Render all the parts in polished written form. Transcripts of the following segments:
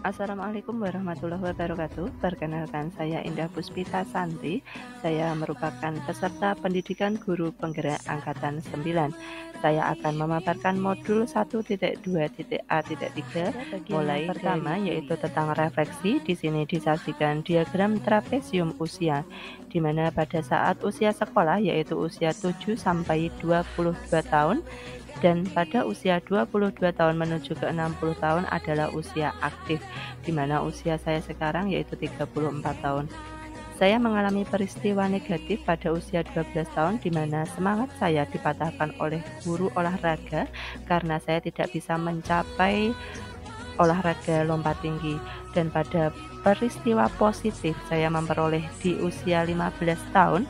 Assalamualaikum warahmatullahi wabarakatuh. Perkenalkan, saya Indah Puspita Santi. Saya merupakan peserta pendidikan guru penggerak angkatan 9. Saya akan memaparkan modul 1.2.A.3 mulai pertama yaitu tentang refleksi. Di sini disaksikan diagram trapesium usia, di mana pada saat usia sekolah yaitu usia 7 sampai 22 tahun, dan pada usia 22 tahun menuju ke 60 tahun adalah usia aktif, di mana usia saya sekarang yaitu 34 tahun. Saya mengalami peristiwa negatif pada usia 12 tahun, di mana semangat saya dipatahkan oleh guru olahraga karena saya tidak bisa mencapai olahraga lompat tinggi. Dan pada peristiwa positif saya memperoleh di usia 15 tahun,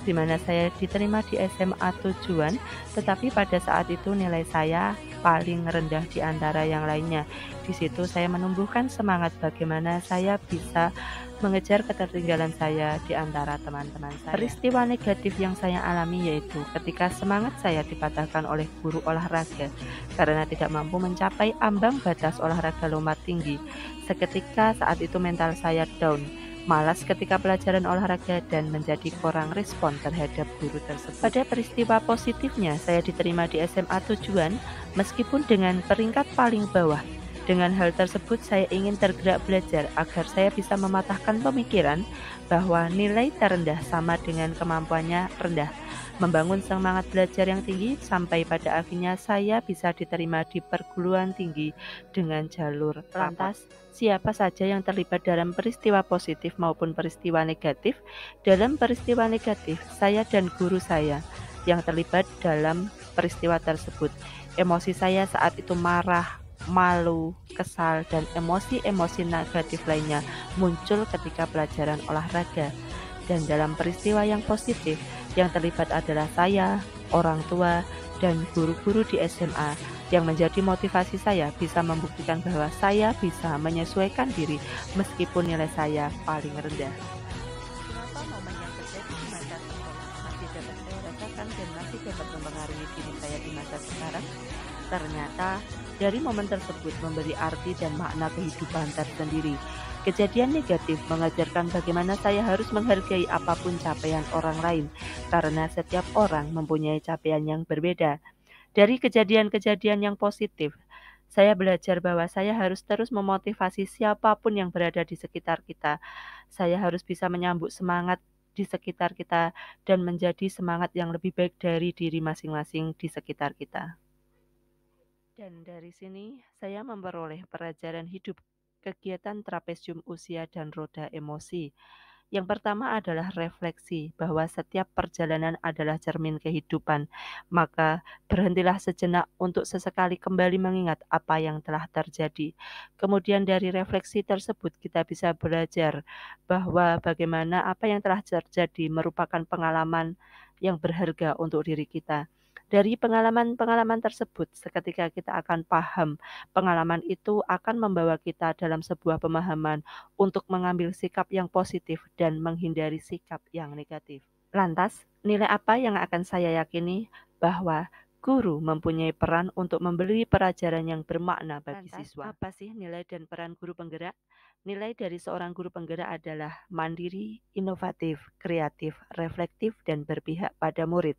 di mana saya diterima di SMA tujuan, tetapi pada saat itu nilai saya paling rendah di antara yang lainnya. Di situ saya menumbuhkan semangat bagaimana saya bisa mengejar ketertinggalan saya di antara teman-teman saya. Peristiwa negatif yang saya alami yaitu ketika semangat saya dipatahkan oleh guru olahraga karena tidak mampu mencapai ambang batas olahraga lompat tinggi. Seketika saat itu mental saya down, malas ketika pelajaran olahraga, dan menjadi kurang respon terhadap guru tersebut. Pada peristiwa positifnya, saya diterima di SMA tujuan meskipun dengan peringkat paling bawah. Dengan hal tersebut, saya ingin tergerak belajar agar saya bisa mematahkan pemikiran bahwa nilai terendah sama dengan kemampuannya rendah. Membangun semangat belajar yang tinggi sampai pada akhirnya saya bisa diterima di perguruan tinggi dengan jalur lantas. Siapa saja yang terlibat dalam peristiwa positif maupun peristiwa negatif? Dalam peristiwa negatif, saya dan guru saya yang terlibat dalam peristiwa tersebut. Emosi saya saat itu marah, malu, kesal, dan emosi-emosi negatif lainnya muncul ketika pelajaran olahraga. Dan dalam peristiwa yang positif, yang terlibat adalah saya, orang tua, dan guru-guru di SMA yang menjadi motivasi saya bisa membuktikan bahwa saya bisa menyesuaikan diri meskipun nilai saya paling rendah. Kenapa momen yang terjadi di masa sekolah masih dapat saya rasakan dan masih dapat mempengaruhi diri saya di masa sekarang? Ternyata dari momen tersebut memberi arti dan makna kehidupan tersendiri. Kejadian negatif mengajarkan bagaimana saya harus menghargai apapun capaian orang lain, karena setiap orang mempunyai capaian yang berbeda. Dari kejadian-kejadian yang positif, saya belajar bahwa saya harus terus memotivasi siapapun yang berada di sekitar kita. Saya harus bisa menyambut semangat di sekitar kita dan menjadi semangat yang lebih baik dari diri masing-masing di sekitar kita. Dan dari sini saya memperoleh pelajaran hidup kegiatan trapesium usia dan roda emosi. Yang pertama adalah refleksi bahwa setiap perjalanan adalah cermin kehidupan. Maka berhentilah sejenak untuk sesekali kembali mengingat apa yang telah terjadi. Kemudian dari refleksi tersebut kita bisa belajar bahwa bagaimana apa yang telah terjadi merupakan pengalaman yang berharga untuk diri kita. Dari pengalaman-pengalaman tersebut, seketika kita akan paham, pengalaman itu akan membawa kita dalam sebuah pemahaman untuk mengambil sikap yang positif dan menghindari sikap yang negatif. Lantas, nilai apa yang akan saya yakini? Bahwa guru mempunyai peran untuk memberi pelajaran yang bermakna bagi siswa. Apa sih nilai dan peran guru penggerak? Nilai dari seorang guru penggerak adalah mandiri, inovatif, kreatif, reflektif, dan berpihak pada murid.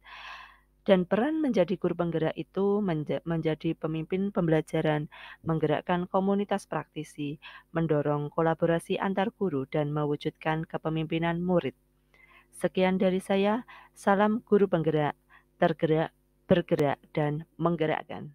Dan peran menjadi guru penggerak itu menjadi pemimpin pembelajaran, menggerakkan komunitas praktisi, mendorong kolaborasi antar guru, dan mewujudkan kepemimpinan murid. Sekian dari saya, salam guru penggerak, tergerak, bergerak, dan menggerakkan.